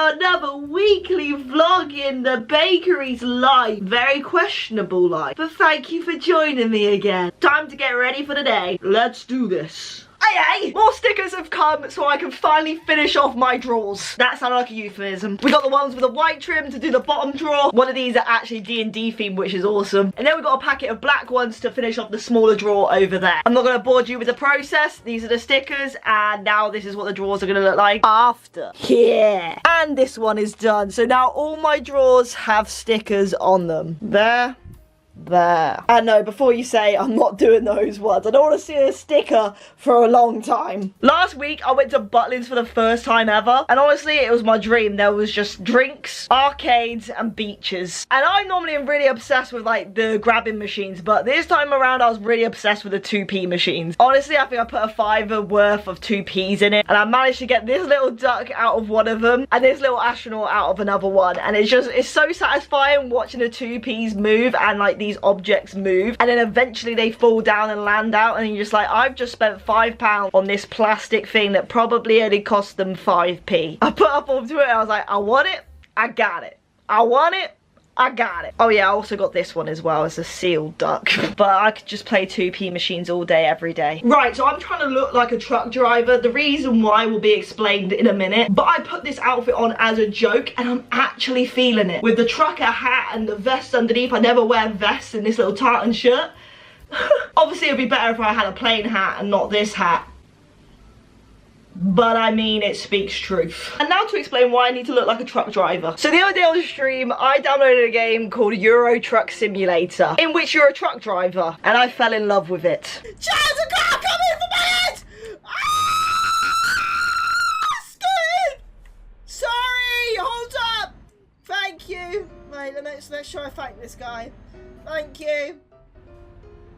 another weekly vlog in the bakery's life. Very questionable life, but thank you for joining me again. Time to get ready for the day. Let's do this. Hey, more stickers have come so I can finally finish off my drawers. That sounded like a euphemism. We got the ones with the white trim to do the bottom drawer. One of these are actually D&D themed, which is awesome. And then we got a packet of black ones to finish off the smaller drawer over there. I'm not going to bore you with the process. These are the stickers, and now this is what the drawers are going to look like after. Yeah. And this one is done. So now all my drawers have stickers on them. There. And no, before you say I'm not doing those ones, I don't want to see a sticker for a long time. Last week I went to Butlins for the first time ever, and honestly it was my dream. There was just drinks, arcades and beaches, and I normally am really obsessed with like the grabbing machines, but this time around I was really obsessed with the 2p machines. Honestly, I think I put a £5 worth of 2p's in it, and I managed to get this little duck out of one of them and this little astronaut out of another one, and it's so satisfying watching the 2p's move and like these objects move, and then eventually they fall down and land out, and you're just like, I've just spent £5 on this plastic thing that probably only cost them 5p. I put up on Twitter, I was like, I want it, I got it. I want it, I got it. Oh yeah, I also got this one as well as a sealed duck. But I could just play 2p machines all day, every day. Right, so I'm trying to look like a truck driver. The reason why will be explained in a minute. But I put this outfit on as a joke, and I'm actually feeling it. With the trucker hat and the vest underneath. I never wear vests in this little tartan shirt. Obviously, it would be better if I had a plain hat and not this hat. But I mean, it speaks truth. And now to explain why I need to look like a truck driver. So the other day on the stream, I downloaded a game called Euro Truck Simulator, in which you're a truck driver, and I fell in love with it. There's a car coming for my head! Scared! Sorry, hold up! Thank you. Right, let's try and thank this guy. Thank you.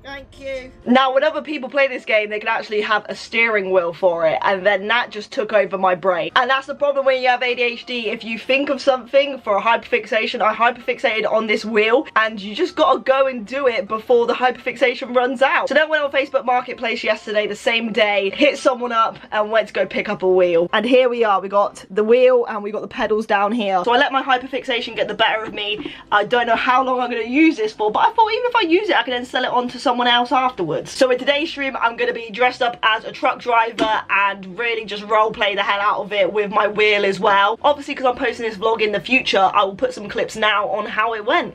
Thank you. Now, when other people play this game, they can actually have a steering wheel for it, and then that just took over my brain. And that's the problem when you have ADHD. If you think of something for a hyperfixation, I hyperfixated on this wheel, and you just gotta go and do it before the hyperfixation runs out. So then I went on Facebook Marketplace yesterday, the same day, hit someone up, and went to go pick up a wheel. And here we are, we got the wheel, and we got the pedals down here. So I let my hyperfixation get the better of me. I don't know how long I'm gonna use this for, but I thought even if I use it, I can then sell it on to someone else afterwards. So in today's stream, I'm going to be dressed up as a truck driver and really just role play the hell out of it with my wheel as well. Obviously, because I'm posting this vlog in the future, I will put some clips now on how it went.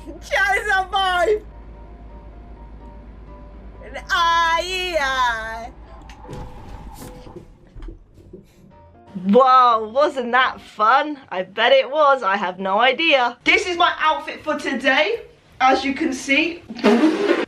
Cheers, vibe. Whoa, wasn't that fun? I bet it was. I have no idea. This is my outfit for today. As you can see,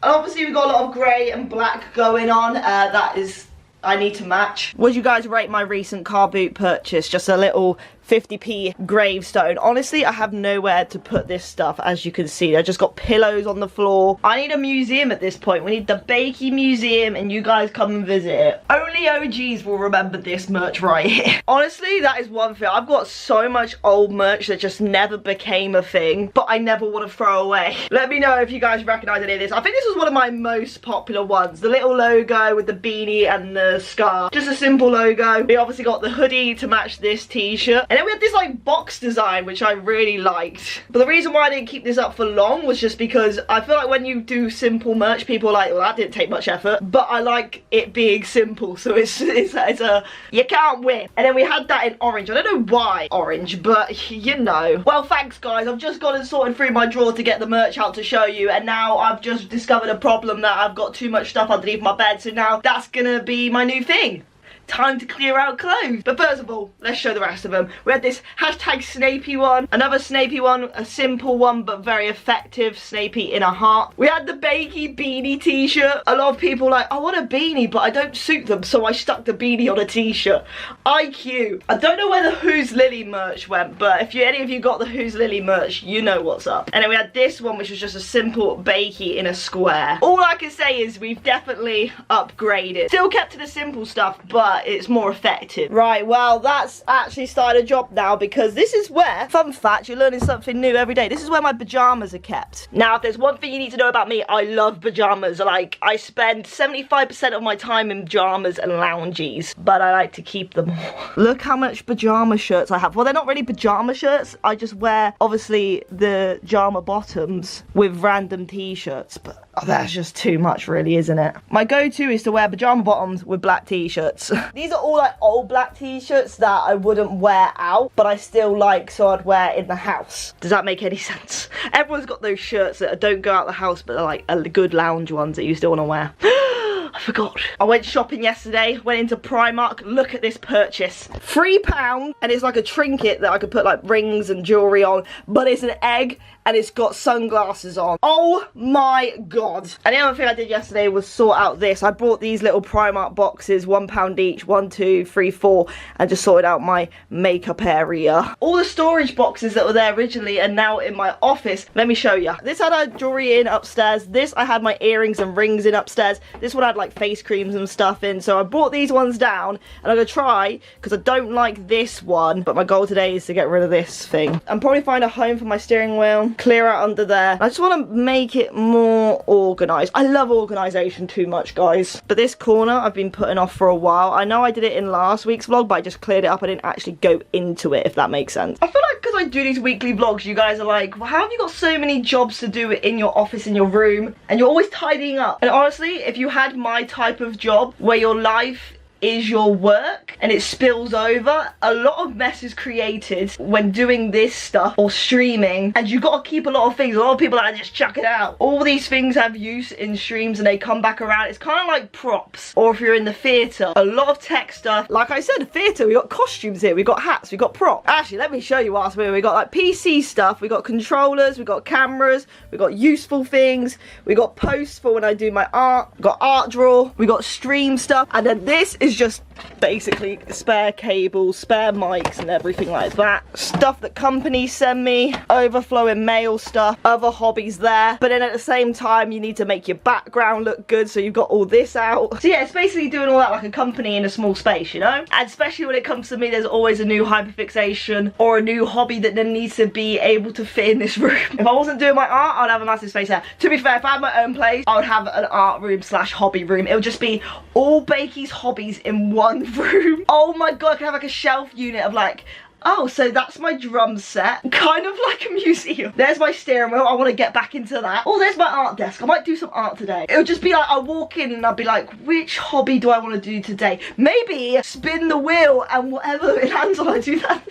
obviously we've got a lot of grey and black going on. That is, I need to match. Would you guys rate my recent car boot purchase? Just a little 50p gravestone. Honestly, I have nowhere to put this stuff, as you can see. I just got pillows on the floor. I need a museum at this point. We need the Bakeey Museum, and you guys come and visit it. Only OGs will remember this merch right here. Honestly, that is one thing. I've got so much old merch that just never became a thing, but I never want to throw away. Let me know if you guys recognize any of this. I think this was one of my most popular ones. The little logo with the beanie and the scarf. Just a simple logo. We obviously got the hoodie to match this t-shirt. And then we had this like box design, which I really liked. But the reason why I didn't keep this up for long was just because I feel like when you do simple merch, people are like, well, that didn't take much effort. But I like it being simple, so it's a, you can't win. And then we had that in orange. I don't know why orange, but you know. Well, thanks guys. I've just gone and sorted through my drawer to get the merch out to show you, and now I've just discovered a problem that I've got too much stuff underneath my bed, so now that's gonna be my new thing. Time to clear out clothes. But first of all, let's show the rest of them. We had this hashtag Snapey one, another Snapey one, a simple one but very effective, Snapey in a heart. We had the Bakeey beanie t-shirt. A lot of people like, I want a beanie but I don't suit them, so I stuck the beanie on a t-shirt. IQ. I don't know where the Who's Lily merch went, but if any of you got the Who's Lily merch, you know what's up. And then we had this one, which was just a simple Bakeey in a square. All I can say is we've definitely upgraded. Still kept to the simple stuff, but but it's more effective. Right, well, that's actually started a job now, because this is where, fun fact, you're learning something new every day. This is where my pajamas are kept. Now, if there's one thing you need to know about me, I love pajamas. Like, I spend 75% of my time in pajamas and loungies, but I like to keep them all. Look how much pajama shirts I have. Well, they're not really pajama shirts. I just wear, obviously, the pajama bottoms with random t-shirts, but oh, that's just too much, really, isn't it? My go-to is to wear pajama bottoms with black t-shirts. These are all like old black t-shirts that I wouldn't wear out, but I still like, so I'd wear in the house. Does that make any sense? Everyone's got those shirts that don't go out the house, but they're like good lounge ones that you still want to wear. I forgot. I went shopping yesterday, went into Primark. Look at this purchase. £3, and it's like a trinket that I could put like rings and jewellery on, but it's an egg and it's got sunglasses on. Oh my god. And the other thing I did yesterday was sort out this. I bought these little Primark boxes, £1 each, 1, 2, 3, 4, and just sorted out my makeup area. All the storage boxes that were there originally are now in my office. Let me show you. This had a jewellery in upstairs. This I had my earrings and rings in upstairs. This one had like face creams and stuff in. So I brought these ones down, and I'm gonna try, because I don't like this one, but my goal today is to get rid of this thing. I'm probably find a home for my steering wheel, clear out under there. I just want to make it more organised. I love organisation too much, guys. But this corner I've been putting off for a while. I know I did it in last week's vlog, but I just cleared it up. I didn't actually go into it, if that makes sense. I feel like because I do these weekly vlogs, you guys are like, well, how have you got so many jobs to do in your office, in your room, and you're always tidying up? And honestly, if you had my type of job where your life is your work and it spills over, a lot of mess is created when doing this stuff or streaming, and you got to keep a lot of things. A lot of people are like, just chuck it out. All these things have use in streams and they come back around. It's kind of like props, or if you're in the theatre, a lot of tech stuff. Like I said, theatre, we got costumes here, we got hats, we got props. Actually, let me show you what's here. We got like PC stuff, we got controllers, we got cameras, we got useful things, we got posts for when I do my art, we got art drawer, we got stream stuff, and then this is just basically spare cables, spare mics and everything like that. Stuff that companies send me, overflowing mail stuff, other hobbies there. But then at the same time, you need to make your background look good, so you've got all this out. So yeah, it's basically doing all that like a company in a small space, you know? And especially when it comes to me, there's always a new hyperfixation or a new hobby that then needs to be able to fit in this room. If I wasn't doing my art, I'd have a massive space there. To be fair, if I had my own place, I would have an art room slash hobby room. It would just be all Bakeey's hobbies in one room. Oh my god, I could have like a shelf unit of like, oh, so that's my drum set. Kind of like a museum. There's my steering wheel. I want to get back into that. Oh, there's my art desk. I might do some art today. It would just be like, I walk in and I'd be like, which hobby do I want to do today? Maybe spin the wheel and whatever it lands on, I do that.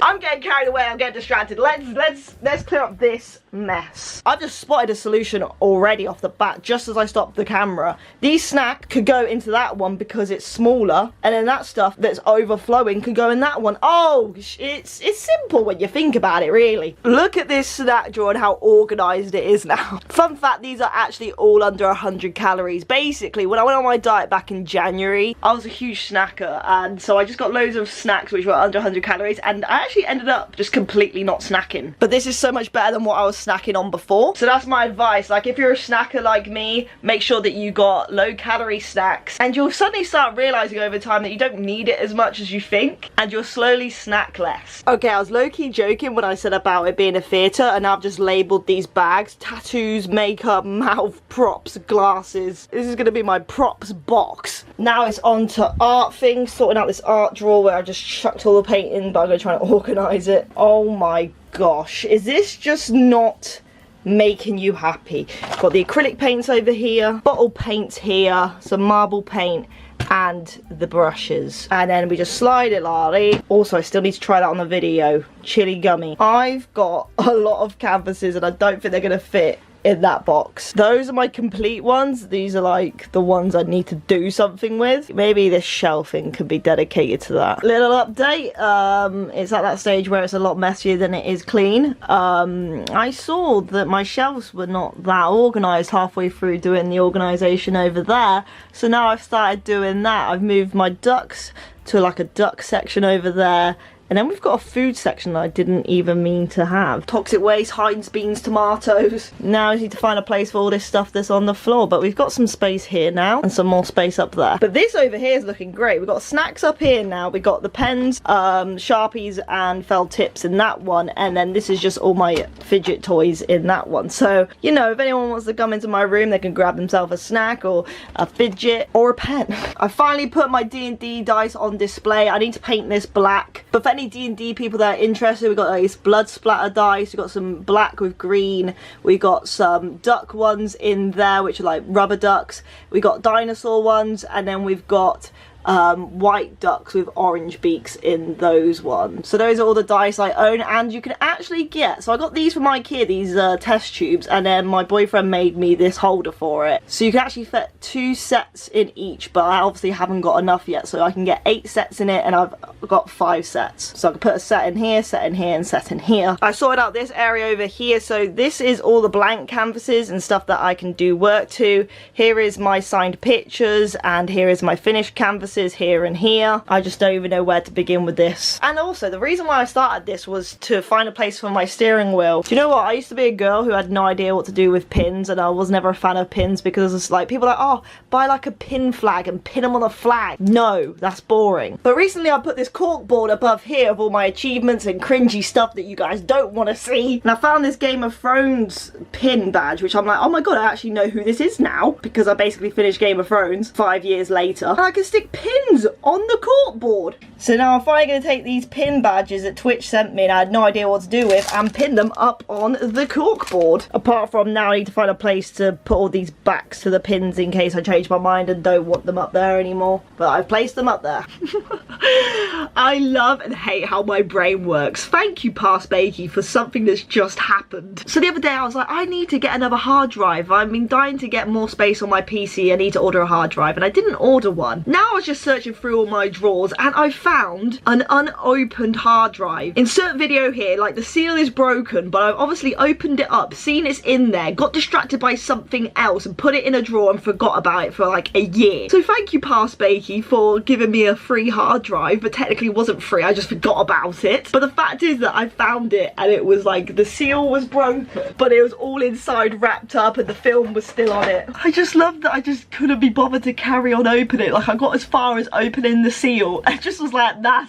I'm getting carried away. I'm getting distracted. Let's clear up this mess. I've just spotted a solution already off the bat, just as I stopped the camera. These snacks could go into that one because it's smaller, and then that stuff that's overflowing could go in that one. Oh, it's simple when you think about it, really. Look at this snack drawer and how organised it is now. Fun fact, these are actually all under 100 calories. Basically, when I went on my diet back in January, I was a huge snacker, and so I just got loads of snacks which were under 100 calories, and I actually ended up just completely not snacking. But this is so much better than what I was snacking on before. So that's my advice. Like, if you're a snacker like me, make sure that you got low calorie snacks, and you'll suddenly start realising over time that you don't need it as much as you think, and you'll slowly snack less. Okay, I was low-key joking when I said about it being a theatre, and I've just labelled these bags: tattoos, makeup, mouth, props, glasses. This is going to be my props box. Now it's on to art things, sorting out this art drawer where I just chucked all the paint in, but I'm going to try and organise it. Oh my gosh, is this just not making you happy? Got the acrylic paints over here, bottle paints here, some marble paint, and the brushes, and then we just slide it like. Also, I still need to try that on the video. Chili gummy. I've got a lot of canvases and I don't think they're gonna fit in that box. Those are my complete ones. These are like the ones I need to do something with. Maybe this shelving could be dedicated to that. Little update, it's at that stage where it's a lot messier than it is clean. I saw that my shelves were not that organised halfway through doing the organisation over there, so now I've started doing that. I've moved my ducks to like a duck section over there, And then we've got a food section that I didn't even mean to have. Toxic waste, Heinz beans, tomatoes. Now I need to find a place for all this stuff that's on the floor, but we've got some space here now and some more space up there. But this over here is looking great. We've got snacks up here now. We've got the pens, Sharpies and felt tips in that one, and then this is just all my fidget toys in that one. So, you know, if anyone wants to come into my room, they can grab themselves a snack or a fidget or a pen. I finally put my D&D dice on display. I need to paint this black, but for any D&D people that are interested, we've got these blood splatter dice. We've got some black with green. We got some duck ones in there, which are like rubber ducks. We got dinosaur ones, and then we've got white ducks with orange beaks in those ones. So those are all the dice I own, and you can actually get, so I got these from IKEA, these test tubes, and then my boyfriend made me this holder for it. So you can actually fit 2 sets in each, but I obviously haven't got enough yet, so I can get 8 sets in it, and I've got 5 sets. So I can put a set in here, and set in here. I sorted out this area over here, so this is all the blank canvases and stuff that I can do work to. Here is my signed pictures, and here is my finished canvases here and here. I just don't even know where to begin with this. And also, the reason why I started this was to find a place for my steering wheel. Do you know what? I used to be a girl who had no idea what to do with pins, and I was never a fan of pins because it's like, people are like, oh, buy like a pin flag and pin them on a flag. No, that's boring. But recently I put this cork board above here of all my achievements and cringy stuff that you guys don't want to see. And I found this Game of Thrones pin badge, which I'm like, oh my god, I actually know who this is now, because I basically finished Game of Thrones 5 years later. And I can stick pins on the corkboard. So now I'm finally going to take these pin badges that Twitch sent me and I had no idea what to do with and pin them up on the corkboard. Apart from now I need to find a place to put all these backs to the pins in case I change my mind and don't want them up there anymore. But I've placed them up there. I love and hate how my brain works. Thank you, TheBakeey, for something that's just happened. So the other day I was like, I need to get another hard drive. I've been dying to get more space on my PC. I need to order a hard drive, and I didn't order one. Now I was just searching through all my drawers and I found an unopened hard drive. Insert video here, like the seal is broken, but I've obviously opened it up, seen it's in there, got distracted by something else and put it in a drawer and forgot about it for like a year. So thank you, TheBakeey, for giving me a free hard drive, but technically it wasn't free, I just forgot about it. But the fact is that I found it and it was like, the seal was broken, but it was all inside wrapped up and the film was still on it. I just love that I just couldn't be bothered to carry on opening it. Like, I got as far as opening the seal. I just was like, nah,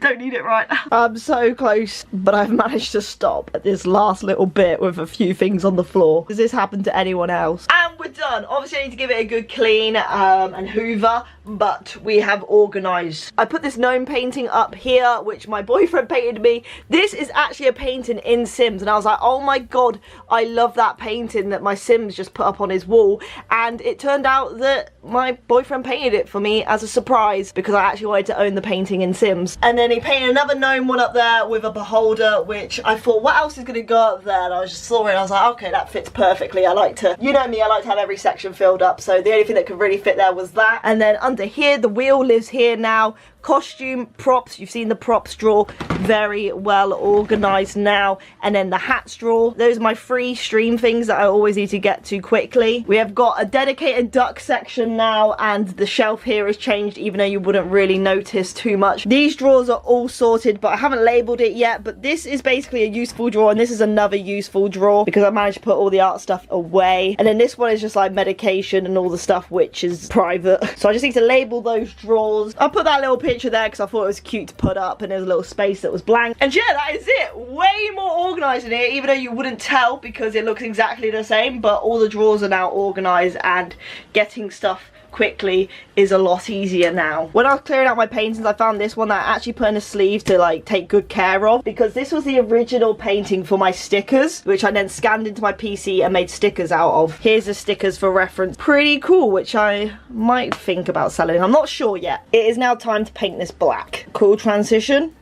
don't need it right now. I'm so close, but I've managed to stop at this last little bit with a few things on the floor. Does this happen to anyone else? And we're done. Obviously I need to give it a good clean and hoover, but we have organised. I put this gnome painting up here, which my boyfriend painted me. This is actually a painting in Sims, and I was like, oh my god, I love that painting that my Sims just put up on his wall. And it turned out that my boyfriend painted it for me as a surprise because I actually wanted to own the painting in Sims. And then he painted another gnome one up there with a beholder, which I thought, what else is going to go up there? And I just saw it and I was like, okay, that fits perfectly. I like to, you know me, I like to have every section filled up, so the only thing that could really fit there was that. And then under here, the wheel lives here now. Costume, props, you've seen the props drawer, very well organised now. And then the hats drawer, those are my free stream things that I always need to get to quickly. We have got a dedicated duck section now, and the shelf here has changed, even though you wouldn't really notice too much. These drawers are all sorted, but I haven't labelled it yet. But this is basically a useful drawer, and this is another useful drawer because I managed to put all the art stuff away. And then this one is just like medication and all the stuff which is private. So I just need to label those drawers. I'll put that little picture there because I thought it was cute to put up, and there's a little space that was blank. And yeah, that is it. Way more organised in here, even though you wouldn't tell because it looks exactly the same, but all the drawers are now organised and getting stuff quickly is a lot easier now. When I was clearing out my paintings, I found this one that I actually put in a sleeve to like take good care of, because this was the original painting for my stickers, which I then scanned into my PC and made stickers out of. Here's the stickers for reference. Pretty cool, which I might think about selling. I'm not sure yet. It is now time to paint this black. Cool transition.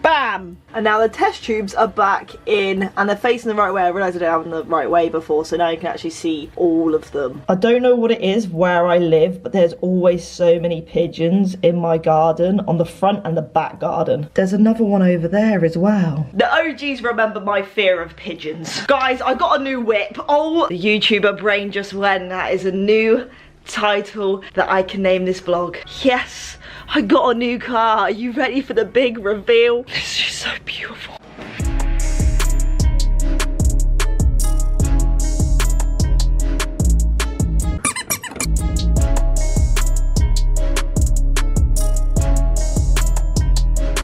Bam! And now the test tubes are back in and they're facing the right way. I realised I didn't have them the right way before, so now you can actually see all of them. I don't know what it is where I live, but there's always so many pigeons in my garden, on the front and the back garden. There's another one over there as well. The OGs remember my fear of pigeons. Guys, I got a new whip. Oh, the YouTuber brain just went. That is a new title that I can name this vlog. Yes. I got a new car. Are you ready for the big reveal? This is so beautiful.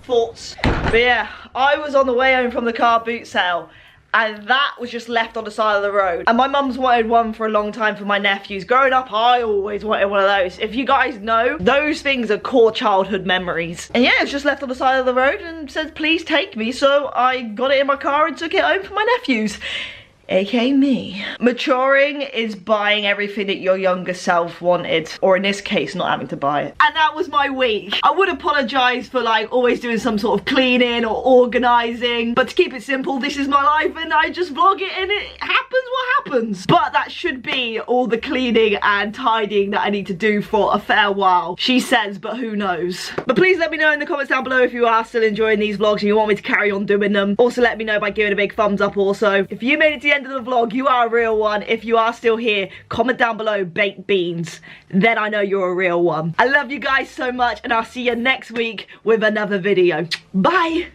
Thoughts. But yeah, I was on the way home from the car boot sale, and that was just left on the side of the road. And my mum's wanted one for a long time for my nephews. Growing up, I always wanted one of those. If you guys know, those things are core childhood memories. And yeah, it's just left on the side of the road and says, please take me. So I got it in my car and took it home for my nephews. aka me. Maturing is buying everything that your younger self wanted, or in this case, not having to buy it. And that was my week. I would apologise for like always doing some sort of cleaning or organising, but to keep it simple, this is my life and I just vlog it and it happens what happens. But that should be all the cleaning and tidying that I need to do for a fair while. She says, but who knows? But please let me know in the comments down below if you are still enjoying these vlogs and you want me to carry on doing them. Also let me know by giving a big thumbs up also. If you made it to the end of the vlog, you are a real one. If you are still here, comment down below baked beans, then I know you're a real one. I love you guys so much and I'll see you next week with another video. Bye.